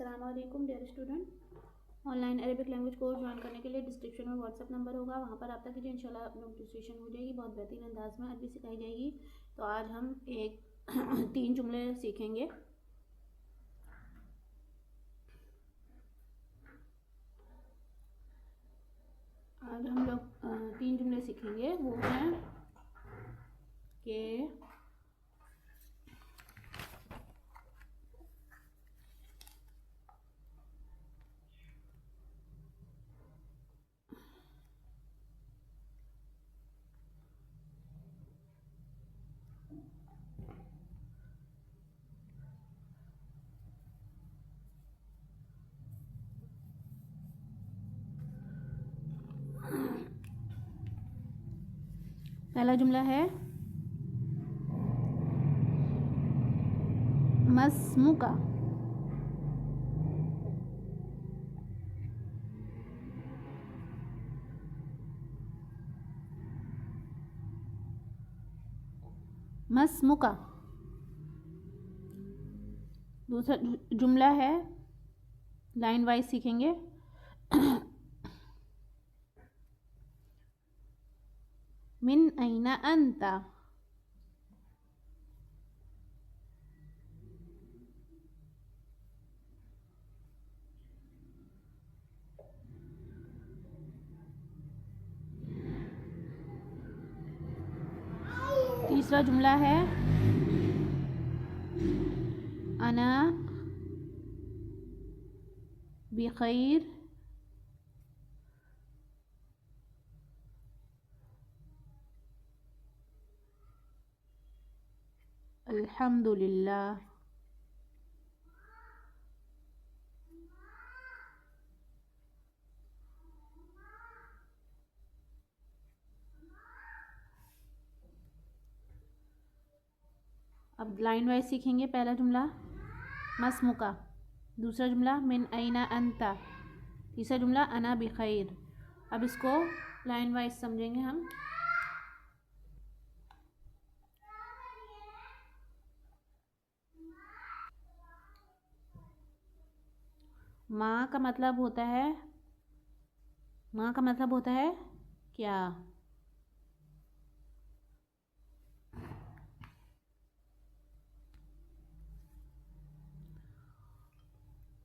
अस्सलाम वालेकुम dear student. Online Arabic language course join करने के लिए डिस्क्रिप्शन में व्हाट्सअप नंबर होगा, वहाँ पर रब्ता कीजिए। इंशाल्लाह नोटिफिकेशन हो जाएगी। बहुत बेहतरीन अंदाज में अरबी सिखाई जाएगी। तो आज हम एक 3 जुमले सीखेंगे। आज हम लोग 3 जुमले सीखेंगे। वो हैं कि पहला जुमला है मस्मुका। मस्मुका। दूसरा जुमला है, लाइन वाइज सीखेंगे। मिन ऐना अंता। तीसरा जुमला है अना बिखैर अल्हम्दुलिल्लाह। अब लाइन वाइज सीखेंगे। पहला जुमला मस्मुका, दूसरा जुमला मिन ऐना अंता, तीसरा जुमला अना बिखैर। अब इसको लाइन वाइज समझेंगे हम। माँ का मतलब होता है, माँ का मतलब होता है क्या।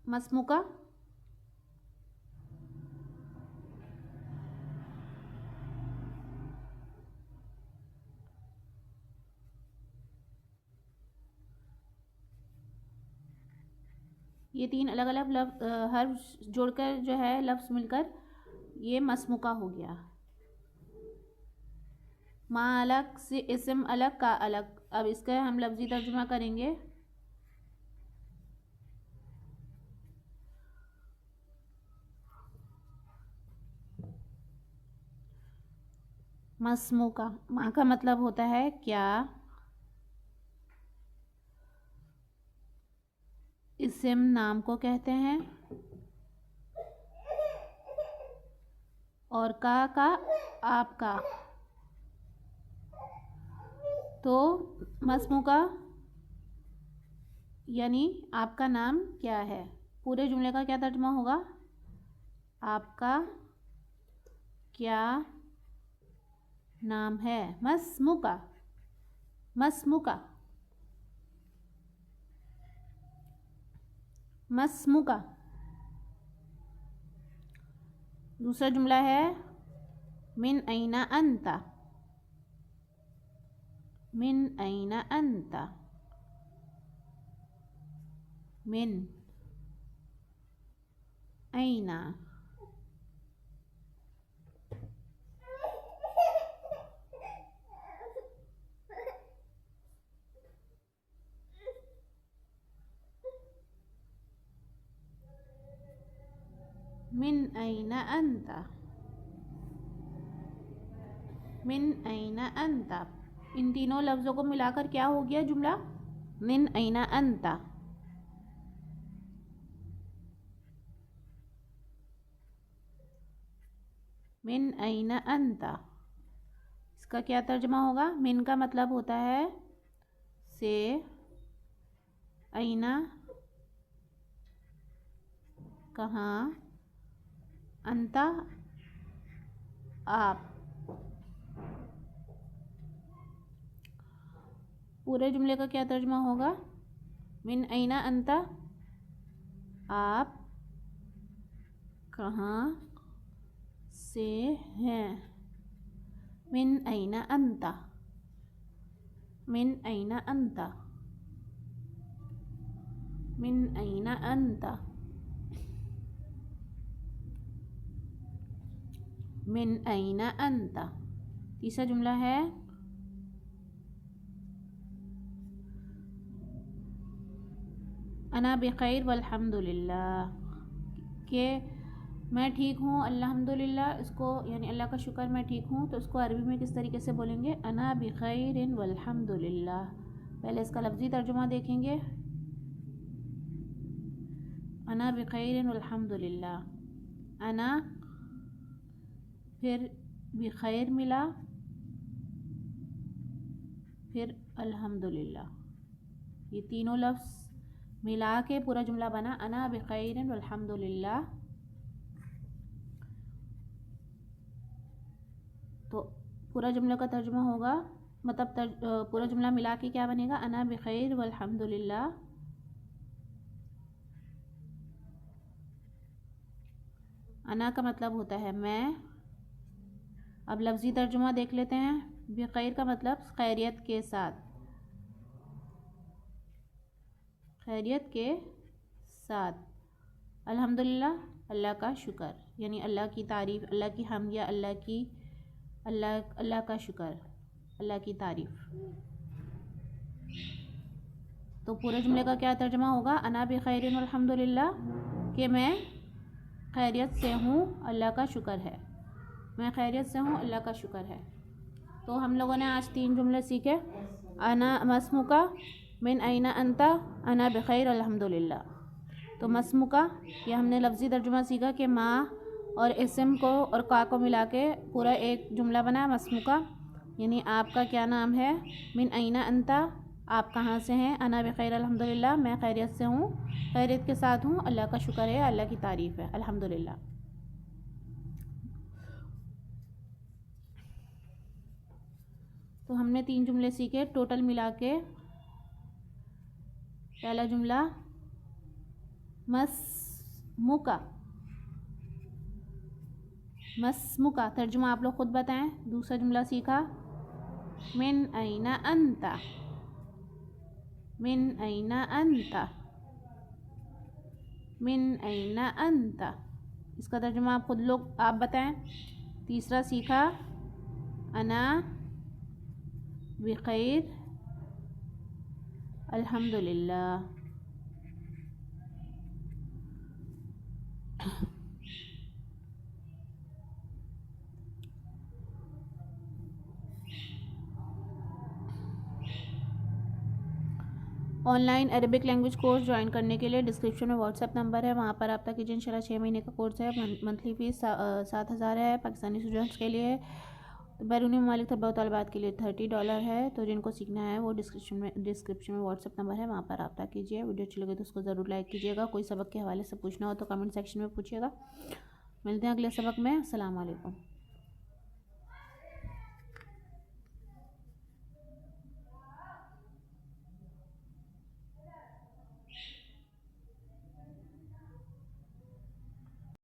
मस्मुका ये 3 अलग अलग हर्फ जोड़कर जो है लफ्ज़ मिलकर ये मस्मुका हो गया। माँ अलग से इस्म अलग का अलग। अब इसका हम लफ्ज़ी तर्जुमा करेंगे। मस्मुका, माँ का मतलब होता है क्या। इस्म नाम को कहते हैं और का आपका। तो मस्मुका यानी आपका नाम क्या है। पूरे जुमले का क्या तर्जुमा होगा, आपका क्या नाम है। मस्मुका, मस्मुका, मस्मुका। दूसरा जुमला है मिन ऐना अंता, मिन ऐना अंता, मिन ऐना। मिन ऐना अंता, मिन ऐना अंता। इन तीनों लफ्ज़ों को मिलाकर क्या हो गया जुमला, मिन ऐना अंता। मिन ऐना अंता, इसका क्या तर्जुमा होगा। मिन का मतलब होता है से, ऐना कहाँ, अंता आप। पूरे जुमले का क्या तर्जुमा होगा? मिन ऐना अंता, आप कहाँ से हैं। मिन ऐना अंता, मिन ऐना अंता, मिन ऐना अंता, मिन ऐना अंता। तीसरा जुमला है अना बिखैर वल्हम्दुलिल्लाह, कि मैं ठीक हूँ अल्हम्दुलिल्लाह। इसको यानी अल्लाह का शुक्र, मैं ठीक हूँ, तो इसको अरबी में किस तरीके से बोलेंगे? अना बिखैरिन वल्हम्दुलिल्लाह। पहले इसका लफ्ज़ी तर्जुमा देखेंगे, अना बिखैरिन वल्हम्दुलिल्लाह। अना, फिर बिखैर मिला, फिर अल्हम्दुलिल्लाह। ये तीनों लफ्ज़ मिला के पूरा जुमला बना अना बिखैरिन वल्हम्दुलिल्लाह। तो पूरा जुमला का तर्जुमा होगा, मतलब पूरा जुमला मिला के क्या बनेगा? अना बिखैर वल्हम्दुलिल्लाह। अना का मतलब होता है मैं। अब लफ्ज़ी तर्जुमा देख लेते हैं। बिखैर का मतलब खैरियत के साथ, खैरियत के साथ। अल्हम्दुलिल्लाह, अल्लाह का शुक्र, यानी अल्लाह की तारीफ़, अल्लाह की हम्द, या अल्लाह का शुक्र, अल्लाह की तारीफ़। तो पूरे जुमले का क्या तर्जुमा होगा? अना बिखैरिन वल्हम्दुलिल्लाह, कि मैं खैरियत से हूँ, अल्लाह का शुक्र है। मैं खैरियत से हूँ, अल्लाह का शुक्र है। तो हम लोगों ने आज 3 जुमले सीखे। अना मस्मुका, मिन ऐना अंता, अना बिखैर अल्हम्दुलिल्लाह। तो मस्मुका, ये हमने लफ्ज़ी तर्जुमा सीखा कि माँ और इसम को और का को मिला के पूरा एक जुमला बना मस्मुका, यानी आपका क्या नाम है। मिन ऐना अंता, आप कहाँ से हैं। अना बिखैर अल्हम्दुलिल्लाह, मैं खैरियत से हूँ, खैरियत के साथ हूँ, अल्लाह का शुक्र है, अल्लाह की तारीफ़ है, अल्हम्दुलिल्लाह। तो हमने 3 जुमले सीखे टोटल मिला के। पहला जुमला मस्मुका, मस्मुका तर्जुमा आप लोग खुद बताएं। दूसरा जुमला सीखा मिन ऐना अंता, मिन ऐना अंता, मिन ऐना अंता, इसका तर्जुमा आप खुद लोग आप बताएं। तीसरा सीखा अना बिखैर अल्हम्दुलिल्लाह। Online Arabic language course join करने के लिए डिस्क्रिप्शन में व्हाट्सएप नंबर है, वहाँ पर रब्ता कीजिए। इंशाल्लाह 6 महीने का कोर्स है। मंथली फ़ीस 7,000 है पाकिस्तानी स्टूडेंट्स के लिए। तो बैरूनी ममालिक तलबा तलबात के लिए $30 है। तो जिनको सीखना है वो डिस्क्रिप्शन में व्हाट्सएप नंबर है, वहाँ पर रब्ता कीजिए। वीडियो अच्छी लगे तो उसको ज़रूर लाइक कीजिएगा। कोई सबक के हवाले से पूछना हो तो कमेंट सेक्शन में पूछिएगा। मिलते हैं अगले सबक में। अस्सलाम वालेकुम।